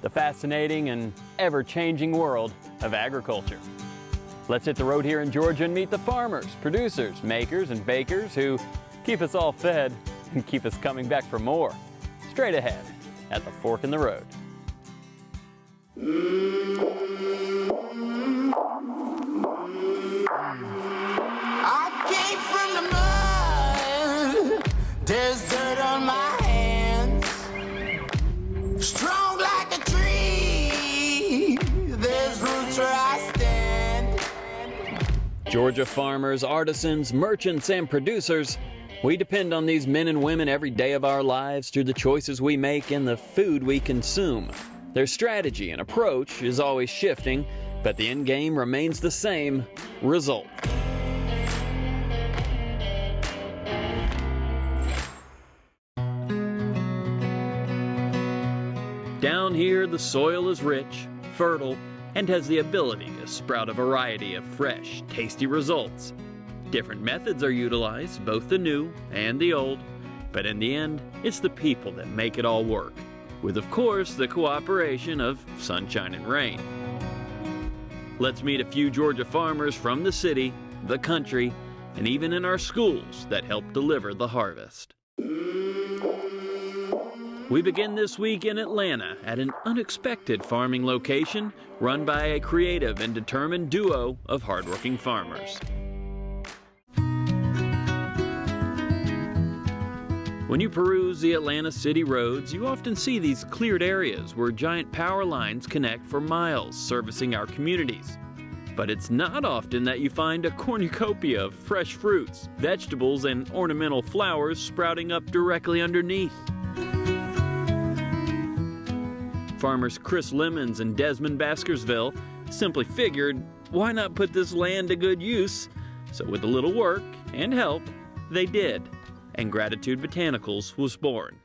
the fascinating and ever-changing world of agriculture. Let's hit the road here in Georgia and meet the farmers, producers, makers, and bakers who keep us all fed and keep us coming back for more. Straight ahead at the fork in the road. I came from the mud, there's dirt on my hands. Strong like a tree, there's roots where I stand. Georgia farmers, artisans, merchants, and producers, we depend on these men and women every day of our lives through the choices we make and the food we consume. Their strategy and approach is always shifting, but the end game remains the same: result. Down here, the soil is rich, fertile, and has the ability to sprout a variety of fresh, tasty results. Different methods are utilized, both the new and the old, but in the end, it's the people that make it all work, with, of course, the cooperation of sunshine and rain. Let's meet a few Georgia farmers from the city, the country, and even in our schools that help deliver the harvest. We begin this week in Atlanta at an unexpected farming location run by a creative and determined duo of hardworking farmers. When you peruse the Atlanta city roads, you often see these cleared areas where giant power lines connect for miles, servicing our communities. But it's not often that you find a cornucopia of fresh fruits, vegetables, and ornamental flowers sprouting up directly underneath. Farmers Chris Lemons and Desmond Baskersville simply figured, why not put this land to good use? So with a little work and help, they did, and Gratitude Botanicals was born.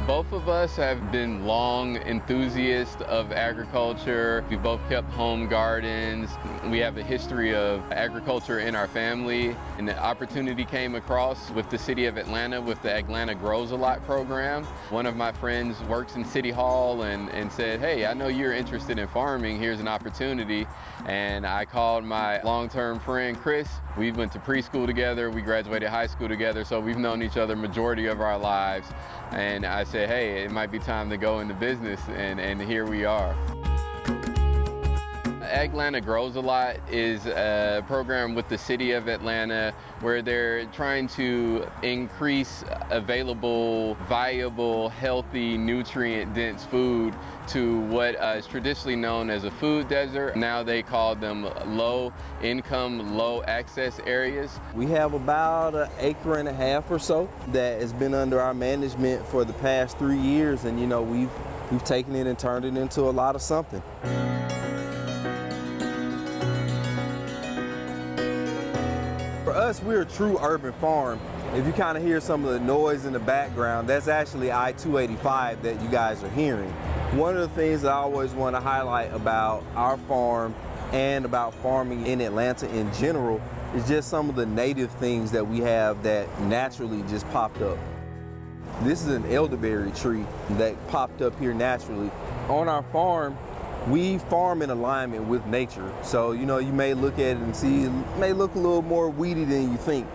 Both of us have been long enthusiasts of agriculture. We both kept home gardens. We have a history of agriculture in our family, and the opportunity came across with the city of Atlanta with the Atlanta Grows a Lot program. One of my friends works in City Hall and said, hey, I know you're interested in farming, here's an opportunity. And I called my long-term friend Chris. We went to preschool together, we graduated high school together, so we've known each other majority of our lives. And I said, hey, it might be time to go into business, and here we are. Atlanta Grows a Lot is a program with the city of Atlanta where they're trying to increase available, viable, healthy, nutrient-dense food to what is traditionally known as a food desert. Now they call them low-income, low-access areas. We have about an acre and a half or so that has been under our management for the past 3 years, and we've taken it and turned it into a lot of something. For us, we're a true urban farm. If you kind of hear some of the noise in the background, that's actually I-285 that you guys are hearing. One of the things that I always want to highlight about our farm and about farming in Atlanta in general is just some of the native things that we have that naturally just popped up. This is an elderberry tree that popped up here naturally. On our farm, we farm in alignment with nature. So, you may look at it and see, it may look a little more weedy than you think.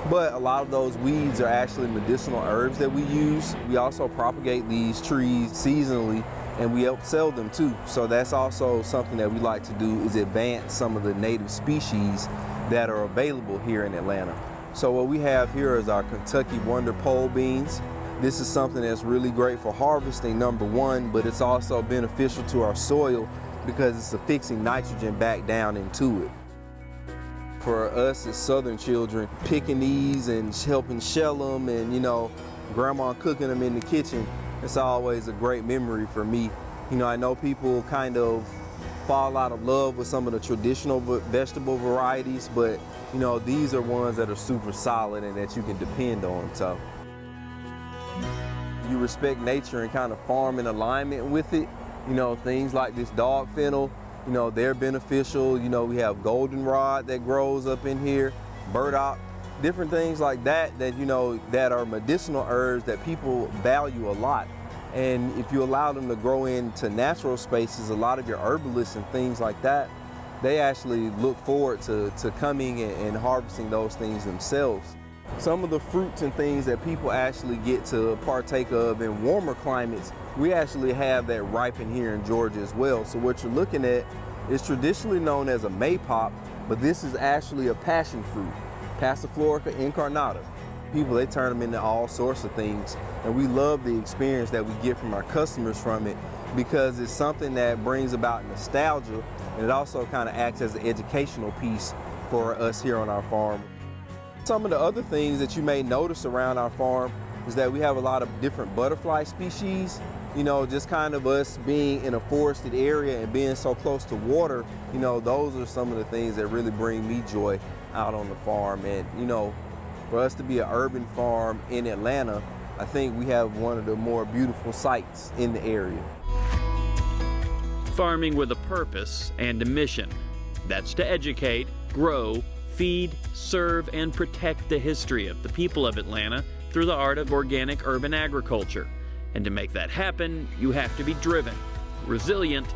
But a lot of those weeds are actually medicinal herbs that we use. We also propagate these trees seasonally, and we help sell them too. So that's also something that we like to do, is advance some of the native species that are available here in Atlanta. So what we have here is our Kentucky Wonder Pole beans. This is something that's really great for harvesting, number one, but it's also beneficial to our soil because it's affixing nitrogen back down into it. For us as Southern children, picking these and helping shell them and, grandma cooking them in the kitchen, it's always a great memory for me. I know people kind of fall out of love with some of the traditional vegetable varieties, but, these are ones that are super solid and that you can depend on. So you respect nature and kind of farm in alignment with it. Things like this dog fennel, they're beneficial. We have goldenrod that grows up in here, burdock. different things like that that, you know, that are medicinal herbs that people value a lot. And if you allow them to grow into natural spaces, a lot of your herbalists and things like that, they actually look forward to coming and harvesting those things themselves. Some of the fruits and things that people actually get to partake of in warmer climates, we actually have that ripen here in Georgia as well. So what you're looking at is traditionally known as a maypop, but this is actually a passion fruit, Passiflora incarnata. People, they turn them into all sorts of things, and we love the experience that we get from our customers from it because it's something that brings about nostalgia, and it also kind of acts as an educational piece for us here on our farm. Some of the other things that you may notice around our farm is that we have a lot of different butterfly species. You know, just kind of us being in a forested area and being so close to water, you know, those are some of the things that really bring me joy out on the farm. And, you know, for us to be an urban farm in Atlanta, I think we have one of the more beautiful sites in the area. Farming with a purpose and a mission. That's to educate, grow, feed, serve, and protect the history of the people of Atlanta through the art of organic urban agriculture. And to make that happen, you have to be driven, resilient,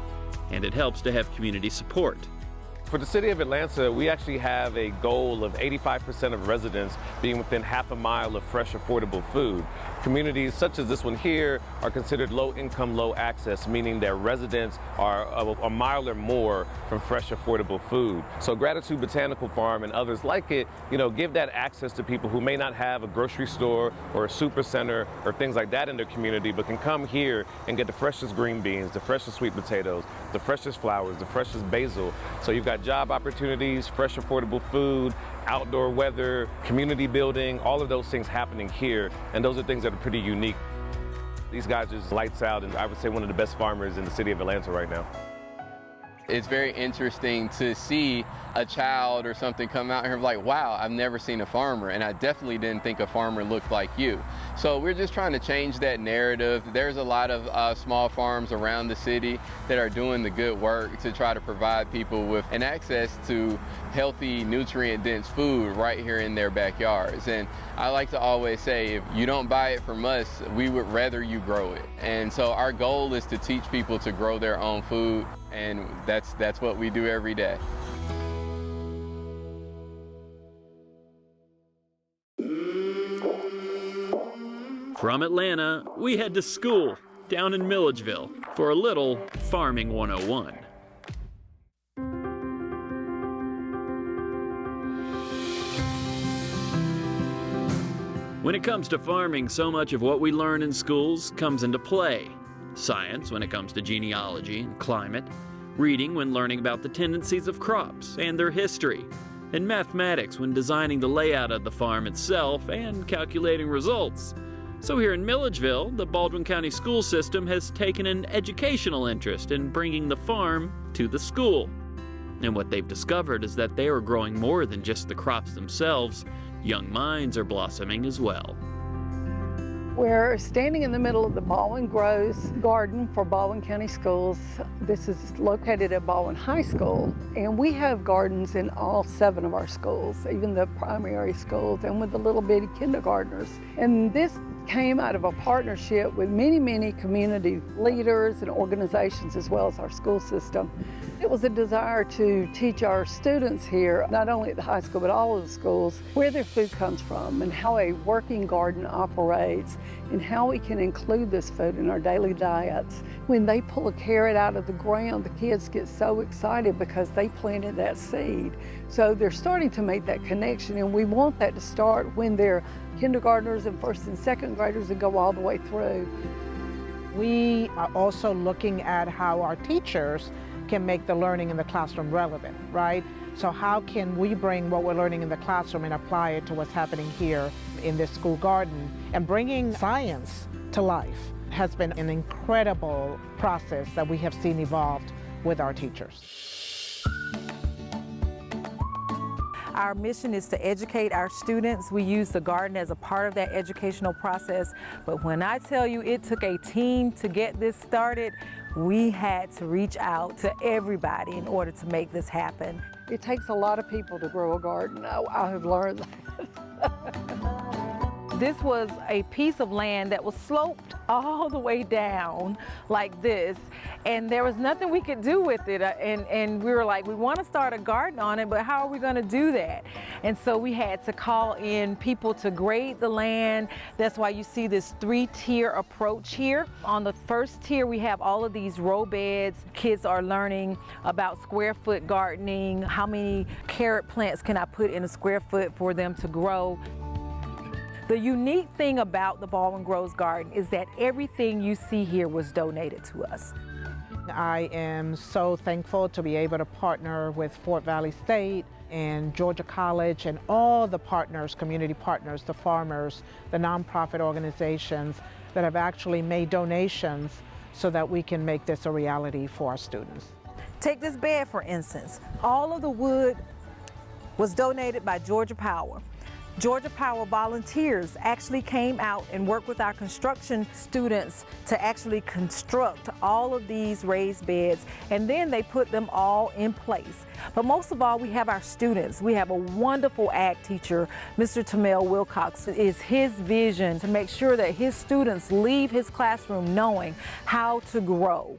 and it helps to have community support. For the city of Atlanta, we actually have a goal of 85% of residents being within half a mile of fresh, affordable food. Communities such as this one here are considered low income, low access, meaning that residents are a mile or more from fresh, affordable food. So Gratitude Botanical Farm and others like it, you know, give that access to people who may not have a grocery store or a super center or things like that in their community, but can come here and get the freshest green beans, the freshest sweet potatoes, the freshest flowers, the freshest basil. So you've got job opportunities, fresh, affordable food, outdoor weather, community building, all of those things happening here, and those are things that are pretty unique. These guys just lights out, and I would say one of the best farmers in the city of Atlanta right now. It's very interesting to see a child or something come out here and be like, wow, I've never seen a farmer, and I definitely didn't think a farmer looked like you. So we're just trying to change that narrative. There's a lot of small farms around the city that are doing the good work to try to provide people with an access to healthy, nutrient-dense food right here in their backyards. And I like to always say, if you don't buy it from us, we would rather you grow it. And so our goal is to teach people to grow their own food, and that's what we do every day. From Atlanta, we head to school down in Milledgeville for a little Farming 101. When it comes to farming, so much of what we learn in schools comes into play. Science when it comes to genealogy and climate, reading when learning about the tendencies of crops and their history, and mathematics when designing the layout of the farm itself and calculating results. So here in Milledgeville, the Baldwin County school system has taken an educational interest in bringing the farm to the school. And what they've discovered is that they are growing more than just the crops themselves. Young minds are blossoming as well. We're standing in the middle of the Baldwin Grows Garden for Baldwin County Schools. This is located at Baldwin High School, and we have gardens in all 7 of our schools, even the primary schools, and with the little bitty kindergartners. And this came out of a partnership with many community leaders and organizations, as well as our school system. It was a desire to teach our students here, not only at the high school, but all of the schools, where their food comes from and how a working garden operates and how we can include this food in our daily diets. When they pull a carrot out of the ground, the kids get so excited because they planted that seed. So they're starting to make that connection, and we want that to start when they're kindergartners and first and second graders and go all the way through. We are also looking at how our teachers can make the learning in the classroom relevant, right? So how can we bring what we're learning in the classroom and apply it to what's happening here in this school garden? And bringing science to life has been an incredible process that we have seen evolved with our teachers. Our mission is to educate our students. We use the garden as a part of that educational process. But when I tell you it took a team to get this started, we had to reach out to everybody in order to make this happen. It takes a lot of people to grow a garden. I have learned that. This was a piece of land that was sloped all the way down like this, and there was nothing we could do with it. And we were like, we want to start a garden on it, but how are we going to do that? And so we had to call in people to grade the land. That's why you see this 3-tier approach here. On the first tier, we have all of these row beds. Kids are learning about square foot gardening. How many carrot plants can I put in a square foot for them to grow? The unique thing about the Baldwin Groves Garden is that everything you see here was donated to us. I am so thankful to be able to partner with Fort Valley State and Georgia College and all the partners, community partners, the farmers, the nonprofit organizations that have actually made donations so that we can make this a reality for our students. Take this bed, for instance. All of the wood was donated by Georgia Power. Georgia Power volunteers actually came out and worked with our construction students to actually construct all of these raised beds, and then they put them all in place. But most of all, we have our students. We have a wonderful ag teacher, Mr. Tamel Wilcox. It is his vision to make sure that his students leave his classroom knowing how to grow.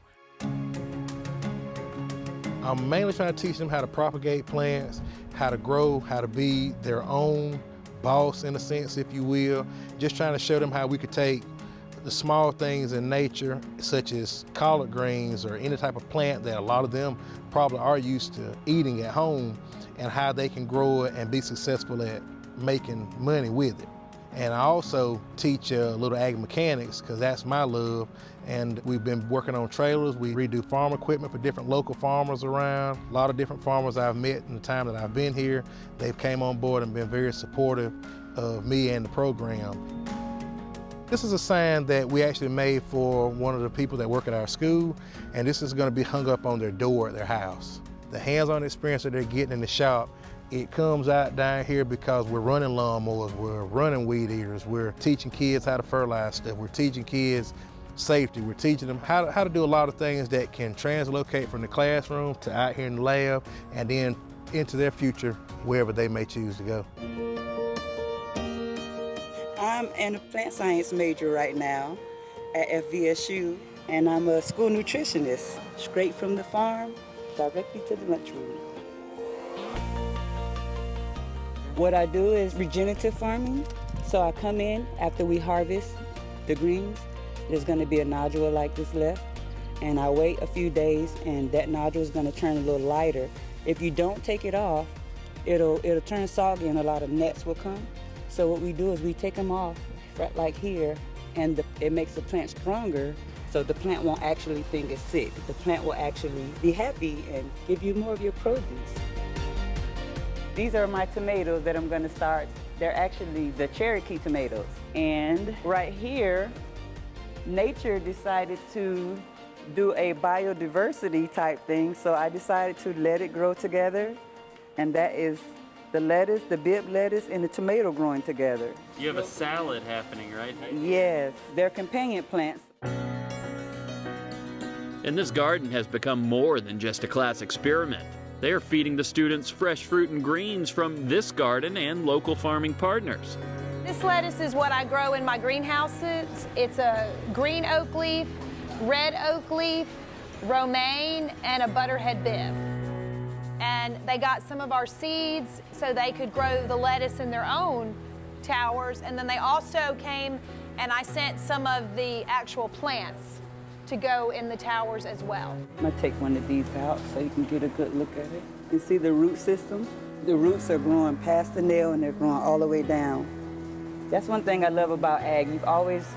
I'm mainly trying to teach them how to propagate plants, how to grow, how to be their own boss in a sense, if you will. Just trying to show them how we could take the small things in nature, such as collard greens or any type of plant that a lot of them probably are used to eating at home, and how they can grow it and be successful at making money with it. And I also teach a little ag mechanics, because that's my love. And we've been working on trailers. We redo farm equipment for different local farmers around. A lot of different farmers I've met in the time that I've been here. They've came on board and been very supportive of me and the program. This is a sign that we actually made for one of the people that work at our school, and this is going to be hung up on their door at their house. The hands-on experience that they're getting in the shop, it comes out down here because we're running lawnmowers, we're running weed eaters, we're teaching kids how to fertilize stuff, we're teaching kids safety, we're teaching them how to do a lot of things that can translocate from the classroom to out here in the lab and then into their future wherever they may choose to go. I'm in a plant science major right now at FVSU, and I'm a school nutritionist, straight from the farm, directly to the lunchroom. What I do is regenerative farming. So I come in after we harvest the greens. There's going to be a nodule like this left, and I wait a few days, and that nodule is going to turn a little lighter. If you don't take it off, it'll turn soggy and a lot of nets will come. So what we do is we take them off, like here, and it makes the plant stronger, so the plant won't actually think it's sick. The plant will actually be happy and give you more of your produce. These are my tomatoes that I'm going to start. They're actually the Cherokee tomatoes. And right here, nature decided to do a biodiversity type thing, so I decided to let it grow together. And that is the lettuce, the bib lettuce, and the tomato growing together. You have a salad happening, right? Yes, they're companion plants. And this garden has become more than just a class experiment. They are feeding the students fresh fruit and greens from this garden and local farming partners. This lettuce is what I grow in my greenhouses. It's a green oak leaf, red oak leaf, romaine, and a butterhead bib. And they got some of our seeds so they could grow the lettuce in their own towers. And then they also came and I sent some of the actual plants to go in the towers as well. I'm gonna take one of these out so you can get a good look at it. You see the root system? The roots are growing past the nail and they're growing all the way down. That's one thing I love about ag. You always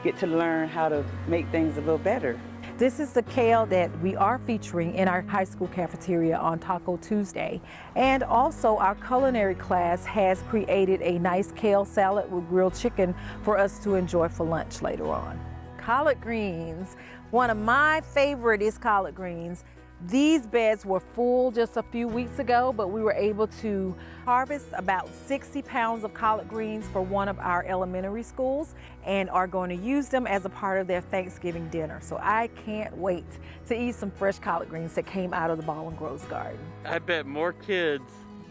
get to learn how to make things a little better. This is the kale that we are featuring in our high school cafeteria on Taco Tuesday. And also our culinary class has created a nice kale salad with grilled chicken for us to enjoy for lunch later on. Collard greens, one of my favorite is collard greens. These beds were full just a few weeks ago, but we were able to harvest about 60 pounds of collard greens for one of our elementary schools and are going to use them as a part of their Thanksgiving dinner. So I can't wait to eat some fresh collard greens that came out of the Baldwin Groves garden. I bet more kids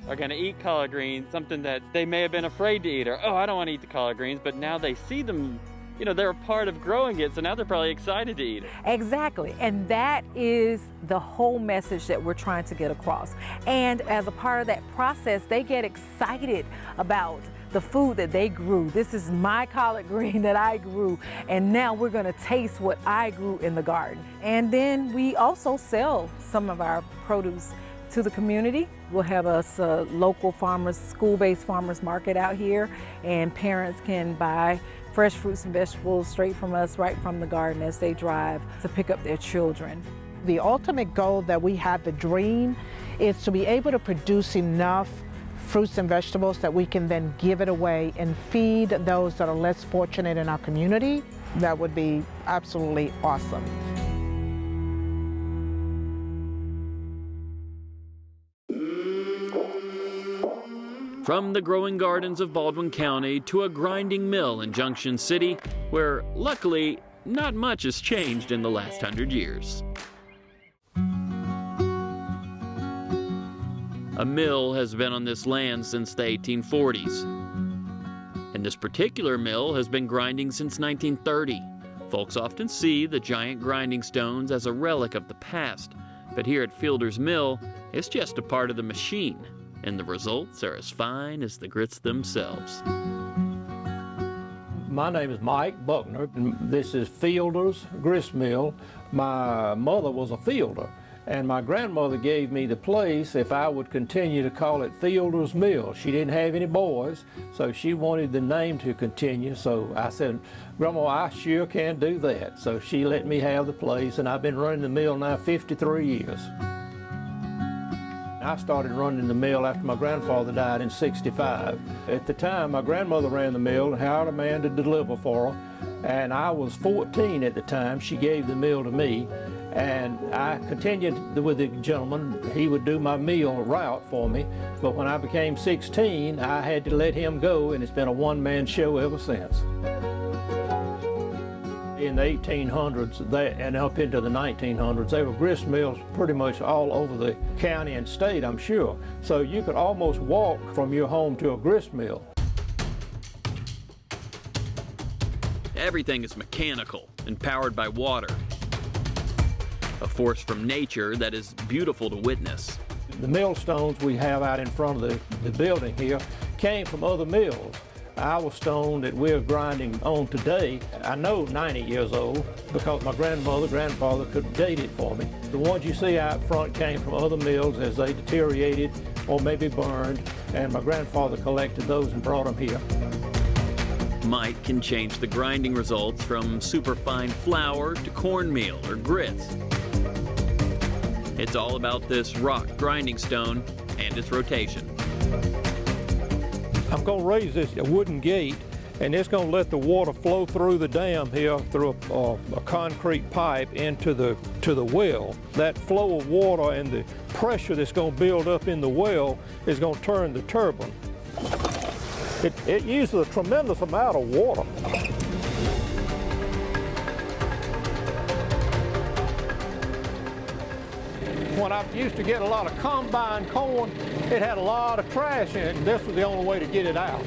are going to eat collard greens, something that they may have been afraid to eat, or, oh, I don't want to eat the collard greens, but now they see them, you know, they're a part of growing it, so now they're probably excited to eat it. Exactly, and that is the whole message that we're trying to get across. And as a part of that process, they get excited about the food that they grew. This is my collard green that I grew, and now we're gonna taste what I grew in the garden. And then we also sell some of our produce to the community. We'll have a local farmers, school-based farmers market out here, and parents can buy fresh fruits and vegetables straight from us, right from the garden as they drive to pick up their children. The ultimate goal that we have, the dream, is to be able to produce enough fruits and vegetables that we can then give it away and feed those that are less fortunate in our community. That would be absolutely awesome. From the growing gardens of Baldwin County to a grinding mill in Junction City, where luckily not much has changed in the last 100 years. A mill has been on this land since the 1840s. And this particular mill has been grinding since 1930. Folks often see the giant grinding stones as a relic of the past, but here at Fielder's Mill, it's just a part of the machine, and the results are as fine as the grits themselves. My name is Mike Buckner, and this is Fielder's Gristmill. My mother was a fielder, and my grandmother gave me the place if I would continue to call it Fielder's Mill. She didn't have any boys, so she wanted the name to continue, so I said, Grandma, I sure can do that. So she let me have the place, and I've been running the mill now 53 years. I started running the mill after my grandfather died in '65. At the time, my grandmother ran the mill and hired a man to deliver for her, and I was 14 at the time. She gave the mill to me, and I continued with the gentleman. He would do my meal route for me, but when I became 16, I had to let him go, and it's been a one-man show ever since. In the 1800s and up into the 1900s, there were grist mills pretty much all over the county and state, I'm sure. So you could almost walk from your home to a grist mill. Everything is mechanical and powered by water, a force from nature that is beautiful to witness. The millstones we have out in front of the building here came from other mills. Our stone that we're grinding on today, I know 90 years old because my grandfather could date it for me. The ones you see out front came from other mills as they deteriorated or maybe burned, and my grandfather collected those and brought them here. Mike can change the grinding results from superfine flour to cornmeal or grits. It's all about this rock grinding stone and its rotation. I'm going to raise this wooden gate, and it's going to let the water flow through the dam here through a concrete pipe into the well. That flow of water and the pressure that's going to build up in the well is going to turn the turbine. It uses a tremendous amount of water. When I used to get a lot of combine corn, it had a lot of trash in it, and this was the only way to get it out.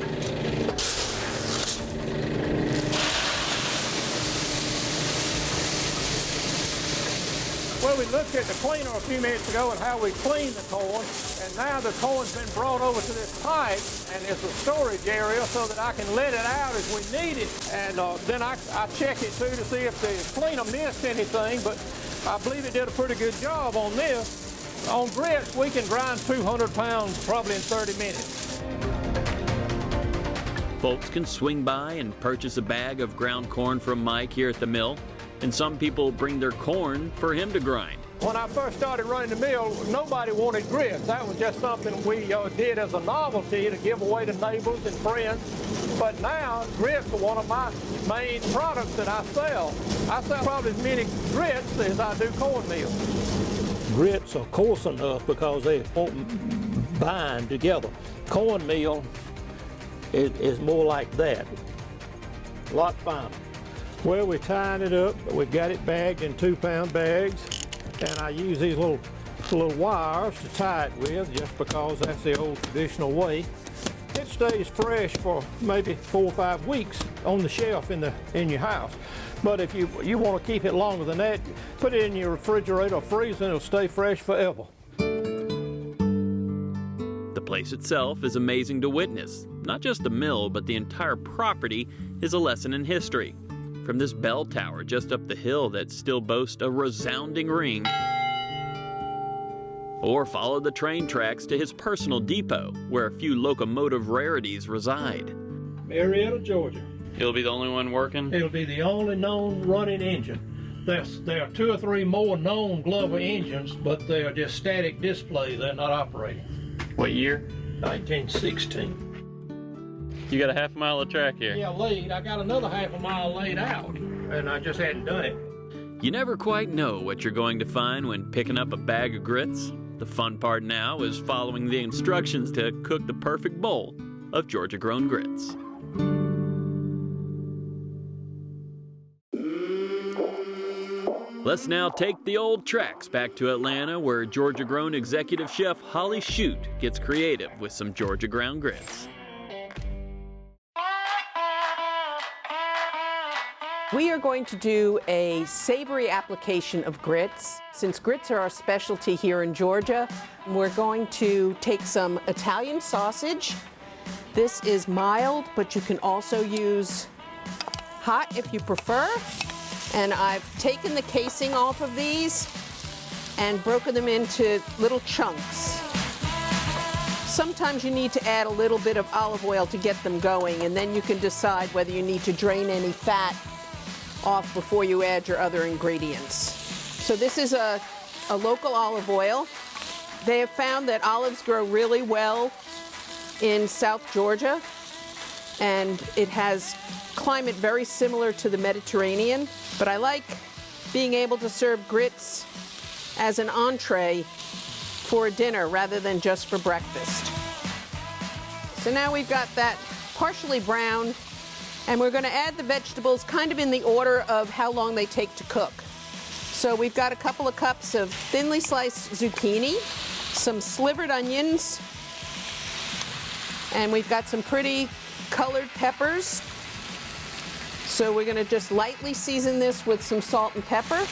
Well, we looked at the cleaner a few minutes ago and how we clean the corn, and now the corn's been brought over to this pipe, and it's a storage area so that I can let it out as we need it. And then I check it too to see if the cleaner missed anything, but I believe it did a pretty good job on this. On grits, we can grind 200 pounds probably in 30 minutes. Folks can swing by and purchase a bag of ground corn from Mike here at the mill, and some people bring their corn for him to grind. When I first started running the mill, nobody wanted grits. That was just something we did as a novelty to give away to neighbors and friends. But now, grits are one of my main products that I sell. I sell probably as many grits as I do cornmeal. Grits are coarse enough because they won't bind together. Cornmeal is more like that, a lot finer. Well, we're tying it up. We've got it bagged in 2-pound bags, and I use these little little wires to tie it with, just because that's the old traditional way. It stays fresh for maybe 4 or 5 weeks on the shelf in your house. But if you want to keep it longer than that, put it in your refrigerator or freezer and it'll stay fresh forever. The place itself is amazing to witness. Not just the mill, but the entire property is a lesson in history. From this bell tower just up the hill that still boasts a resounding ring, or follow the train tracks to his personal depot, where a few locomotive rarities reside. Marietta, Georgia. He'll be the only one working? It'll be the only known running engine. There are 2 or 3 more known Glover engines, but they are just static displays. They're not operating. What year? 1916. You got a half mile of track here. Yeah, laid. I got another half a mile laid out, and I just hadn't done it. You never quite know what you're going to find when picking up a bag of grits. The fun part now is following the instructions to cook the perfect bowl of Georgia-grown grits. Let's now take the old tracks back to Atlanta, where Georgia-grown executive chef Holly Shute gets creative with some Georgia-ground grits. We are going to do a savory application of grits. Since grits are our specialty here in Georgia, we're going to take some Italian sausage. This is mild, but you can also use hot if you prefer. And I've taken the casing off of these and broken them into little chunks. Sometimes you need to add a little bit of olive oil to get them going, and then you can decide whether you need to drain any fat off before you add your other ingredients. So this is a local olive oil. They have found that olives grow really well in South Georgia, and it has climate very similar to the Mediterranean, but I like being able to serve grits as an entree for dinner rather than just for breakfast. So now we've got that partially brown, and we're going to add the vegetables kind of in the order of how long they take to cook. So we've got a couple of cups of thinly sliced zucchini, some slivered onions, and we've got some pretty colored peppers. So we're going to just lightly season this with some salt and pepper.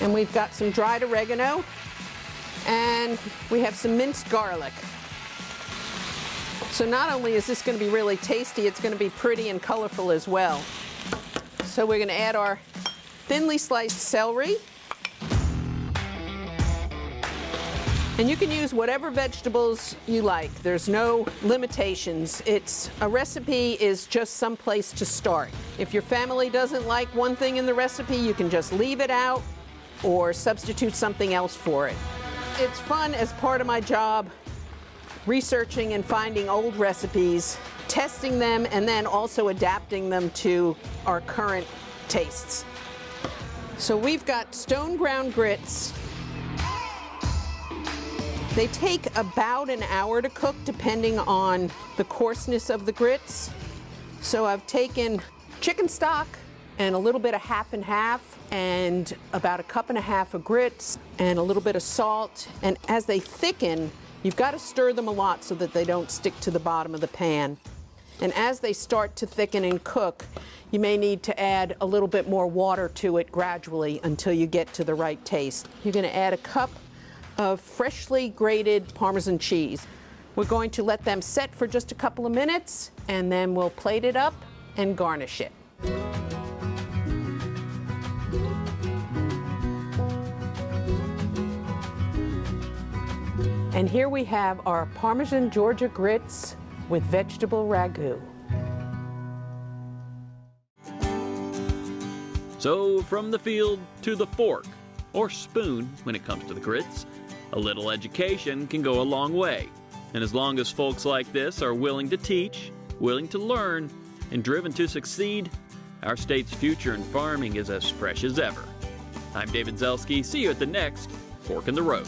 And we've got some dried oregano, and we have some minced garlic. So not only is this going to be really tasty, it's going to be pretty and colorful as well. So we're going to add our thinly sliced celery. And you can use whatever vegetables you like. There's no limitations. A recipe is just some place to start. If your family doesn't like one thing in the recipe, you can just leave it out or substitute something else for it. It's fun as part of my job, researching and finding old recipes, testing them, and then also adapting them to our current tastes. So we've got stone ground grits. They take about an hour to cook depending on the coarseness of the grits. So I've taken chicken stock and a little bit of half and half, and about 1.5 cups of grits and a little bit of salt. And as they thicken, you've got to stir them a lot so that they don't stick to the bottom of the pan. And as they start to thicken and cook, you may need to add a little bit more water to it gradually until you get to the right taste. You're going to add 1 cup of freshly grated Parmesan cheese. We're going to let them set for just a couple of minutes, and then we'll plate it up and garnish it. And here we have our Parmesan Georgia grits with vegetable ragu. So from the field to the fork, or spoon when it comes to the grits, a little education can go a long way. And as long as folks like this are willing to teach, willing to learn, and driven to succeed, our state's future in farming is as fresh as ever. I'm David Zelski. See you at the next Fork in the Road.